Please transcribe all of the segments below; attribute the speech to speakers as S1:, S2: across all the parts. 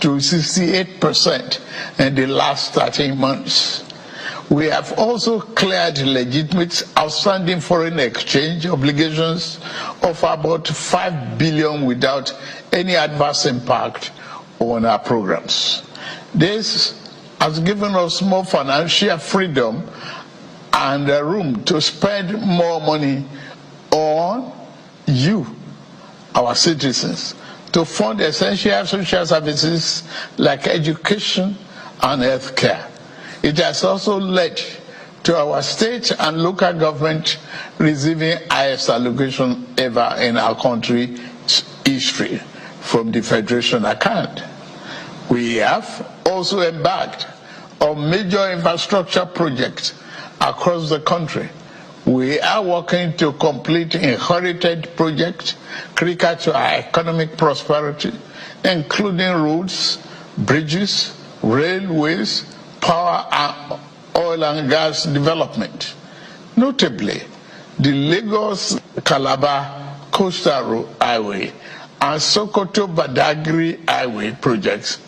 S1: to 68% in the last 13 months. We have also cleared legitimate outstanding foreign exchange obligations of about $5 billion without any adverse impact on our programs. This has given us more financial freedom and room to spend more money on you, our citizens, to fund essential social services like education and health care. It has also led to our state and local government receiving highest allocation ever in our country's history from the Federation account. We have also embarked on major infrastructure projects across the country. We are working to complete inherited projects critical to our economic prosperity, including roads, bridges, railways, power and oil and gas development. Notably, the Lagos-Calabar Coastal Highway and Sokoto-Badagry Highway projects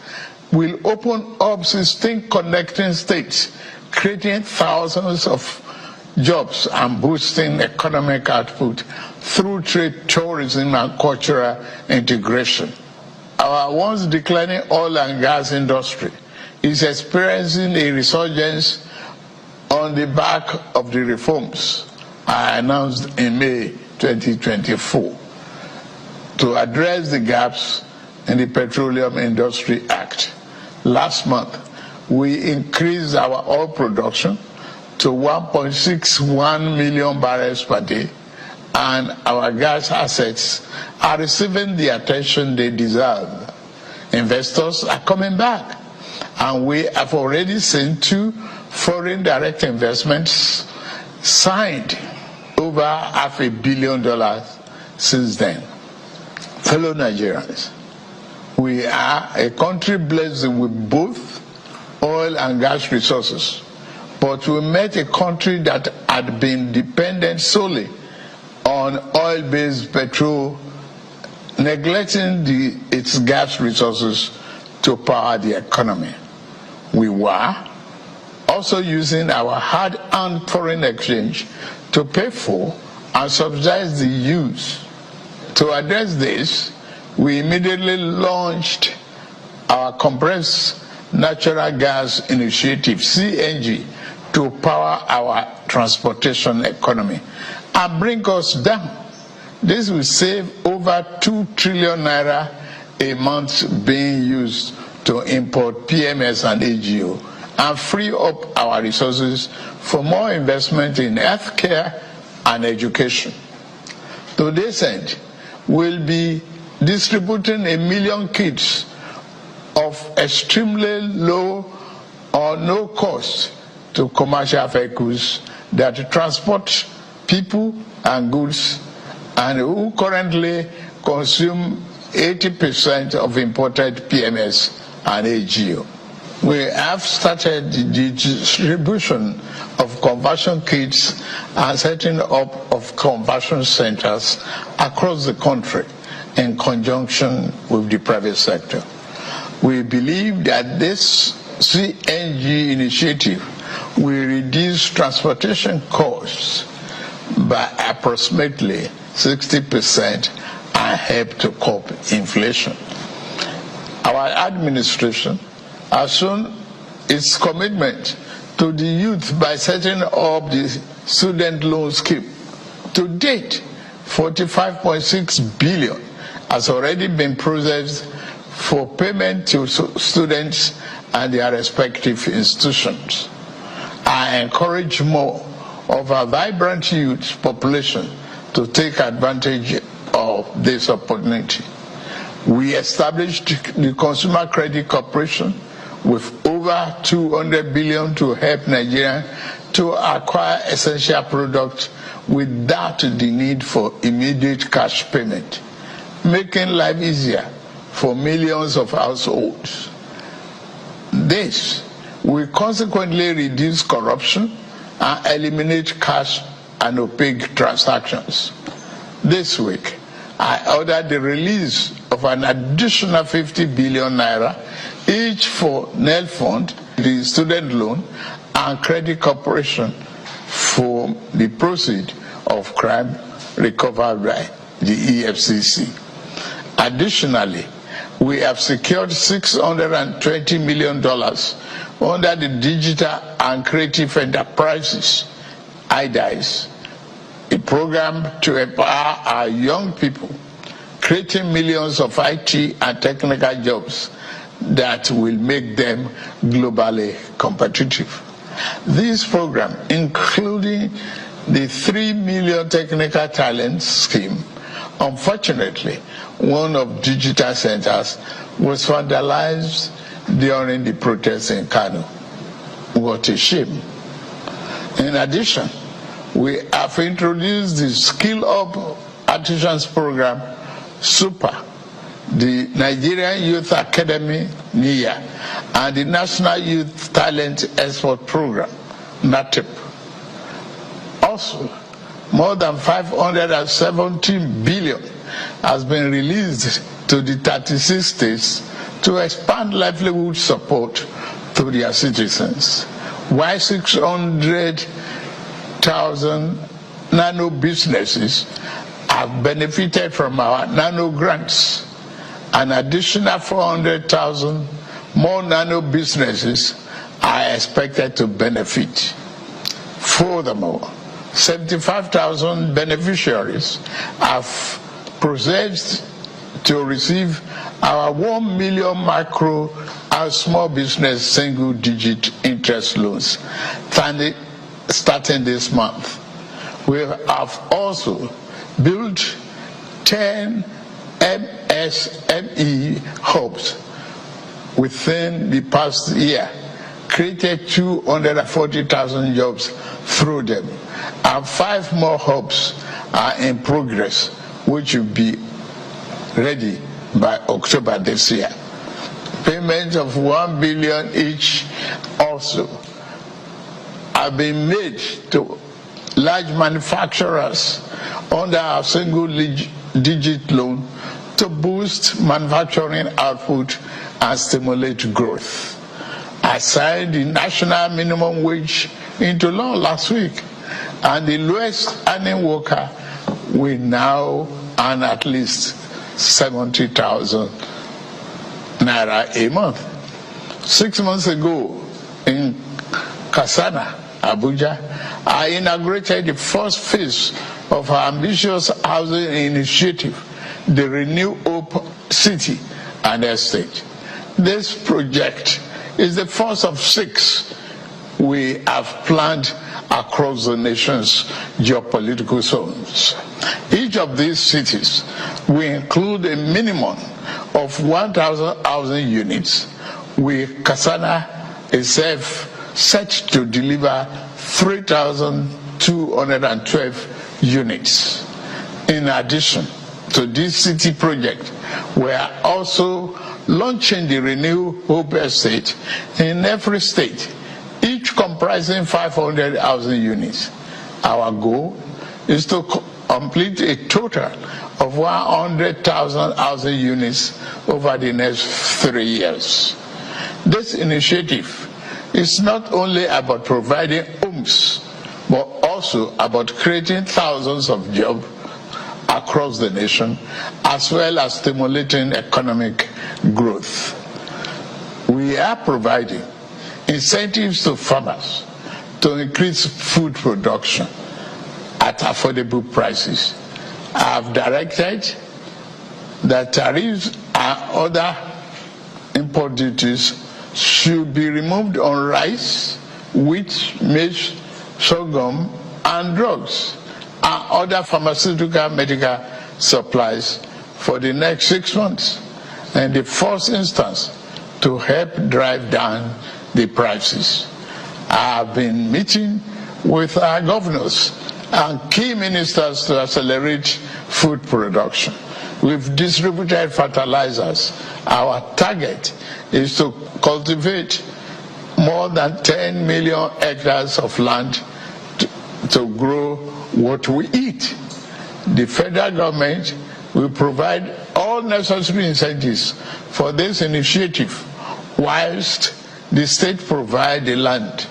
S1: will open up 16 connecting states, creating thousands of jobs and boosting economic output through trade, tourism, and cultural integration. Our once declining oil and gas industry is experiencing a resurgence on the back of the reforms I announced in May 2024 to address the gaps in the Petroleum Industry Act. Last month, we increased our oil production to 1.61 million barrels per day, and our gas assets are receiving the attention they deserve. Investors are coming back, and we have already seen 2 foreign direct investments signed over $500 million since then. Fellow Nigerians, we are a country blessed with both oil and gas resources, but we met a country that had been dependent solely on oil-based petrol, neglecting its gas resources to power the economy. We were also using our hard-earned foreign exchange to pay for and subsidize the use. To address this, we immediately launched our compressed natural gas initiative, CNG, to power our transportation economy and bring us down. This will save over 2 trillion naira a month being used to import PMS and AGO and free up our resources for more investment in healthcare and education. To this end, we'll be distributing 1 million kits of extremely low or no cost to commercial vehicles that transport people and goods and who currently consume 80% of imported PMS and AGO. We have started the distribution of conversion kits and setting up of conversion centers across the country in conjunction with the private sector. We believe that this CNG initiative will reduce transportation costs by approximately 60% and help to curb inflation. Our administration has shown its commitment to the youth by setting up the student loan scheme. To date, 45.6 billion has already been processed for payment to students and their respective institutions. I encourage more of our vibrant youth population to take advantage of this opportunity. We established the Consumer Credit Corporation with over 200 billion to help Nigeria to acquire essential products without the need for immediate cash payment, making life easier for millions of households. This will consequently reduce corruption and eliminate cash and opaque transactions. This week, I ordered the release of an additional 50 billion naira, each for NEL Fund, the student loan, and Credit Corporation for the proceeds of crime recovered by the EFCC. Additionally, we have secured $620 million under the Digital and Creative Enterprises, IDICE, a program to empower our young people, creating millions of IT and technical jobs that will make them globally competitive. This program, including the 3 million technical talent scheme, unfortunately, one of digital centers was vandalized during the protests in Kano. What a shame. In addition, we have introduced the Skill Up Artisans Program, SUPER, the Nigerian Youth Academy, NIA, and the National Youth Talent Export Program, NATEP. Also, more than 517 billion has been released to the 36 states to expand livelihood support to their citizens, while 600,000 nano businesses have benefited from our nano grants. An additional 400,000 more nano businesses are expected to benefit. Furthermore, 75,000 beneficiaries have processed to receive our 1 million micro and small business single-digit interest loans starting this month. We have also built 10 MSME hubs within the past year, created 240,000 jobs through them, and 5 more hubs are in progress, which will be ready by October this year. Payments of 1 billion each also have been made to large manufacturers under our single-digit loan to boost manufacturing output and stimulate growth. I signed the national minimum wage into law last week, and the lowest earning worker will now earn at least 70,000 naira a month. 6 months ago in Kasana, Abuja, I inaugurated the first phase of our ambitious housing initiative, the Renew Hope City and Estate. This project is the first of 6 we have planned across the nation's geopolitical zones. Each of these cities will include a minimum of 1,000 housing units, with Kasana itself set to deliver 3,212 units. In addition to this city project, we are also launching the Renew Hope Estate in every state, each comprising 500 housing units. Our goal is to complete a total of 100,000 housing units over the next 3 years. This initiative is not only about providing homes, but also about creating thousands of jobs across the nation, as well as stimulating economic growth. We are providing incentives to farmers to increase food production at affordable prices. I have directed that tariffs and other import duties should be removed on rice, wheat, maize, sorghum, and drugs, and other pharmaceutical medical supplies for the next 6 months, in the first instance, to help drive down the prices. I have been meeting with our governors and key ministers to accelerate food production. We've distributed fertilizers. Our target is to cultivate more than 10 million hectares of land to grow what we eat. The federal government We provide all necessary incentives for this initiative, whilst the state provides the land,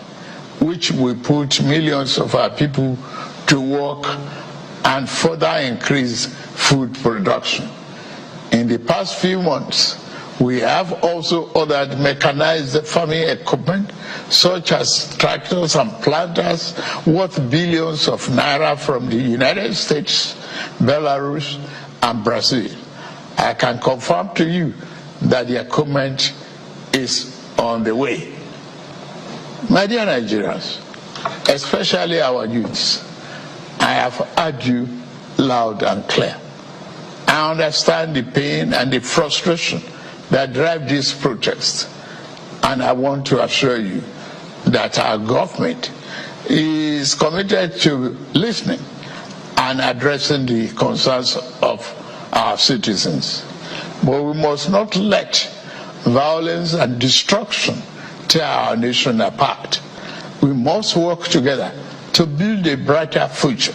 S1: which will put millions of our people to work and further increase food production. In the past few months, we have also ordered mechanized farming equipment, such as tractors and planters, worth billions of naira from the United States, Belarus, and Brazil. I can confirm to you that the equipment is on the way. My dear Nigerians, especially our youths, I have heard you loud and clear. I understand the pain and the frustration that drive this protest, and I want to assure you that our government is committed to listening and addressing the concerns of our citizens. But we must not let violence and destruction tear our nation apart. We must work together to build a brighter future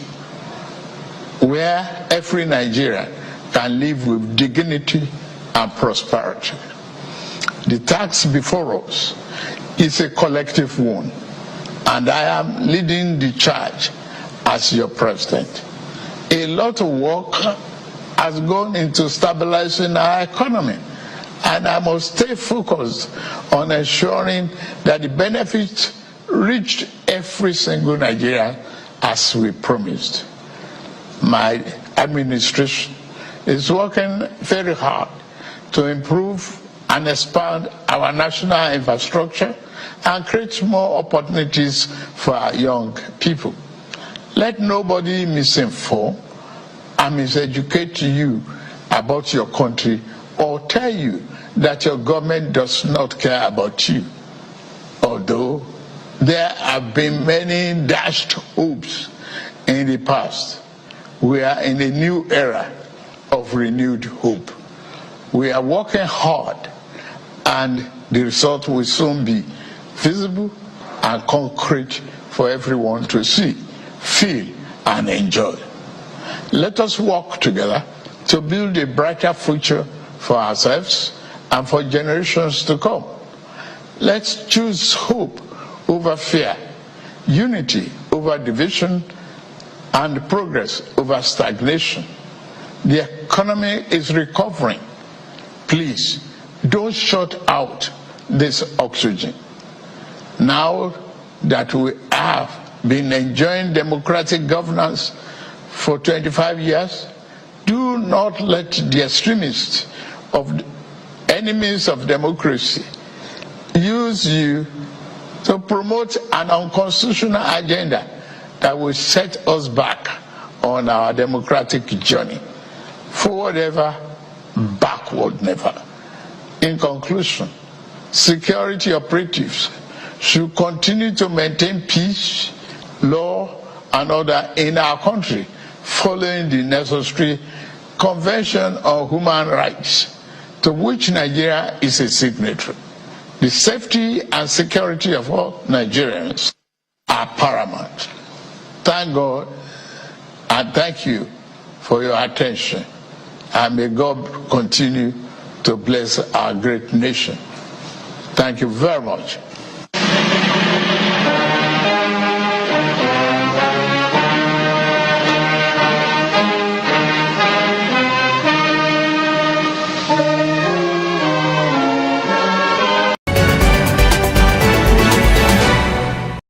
S1: where every Nigerian can live with dignity and prosperity. The task before us is a collective one, and I am leading the charge as your president. A lot of work has gone into stabilizing our economy, and I must stay focused on ensuring that the benefits reach every single Nigerian as we promised. My administration is working very hard to improve and expand our national infrastructure and create more opportunities for our young people. Let nobody misinform and miseducate you about your country or tell you that your government does not care about you. Although there have been many dashed hopes in the past, we are in a new era of renewed hope. We are working hard, and the result will soon be visible and concrete for everyone to see, feel, and enjoy. Let us work together to build a brighter future for ourselves and for generations to come. Let's choose hope over fear, unity over division, and progress over stagnation. The economy is recovering. Please, don't shut out this oxygen. Now that we have been enjoying democratic governance for 25 years, do not let the extremists of enemies of democracy use you to promote an unconstitutional agenda that will set us back on our democratic journey. Forward ever, backward never. In conclusion, security operatives should continue to maintain peace, law, and order in our country, following the necessary Convention on Human Rights, to which Nigeria is a signatory. The safety and security of all Nigerians are paramount. Thank God and thank you for your attention, and may God continue to bless our great nation. Thank you very much.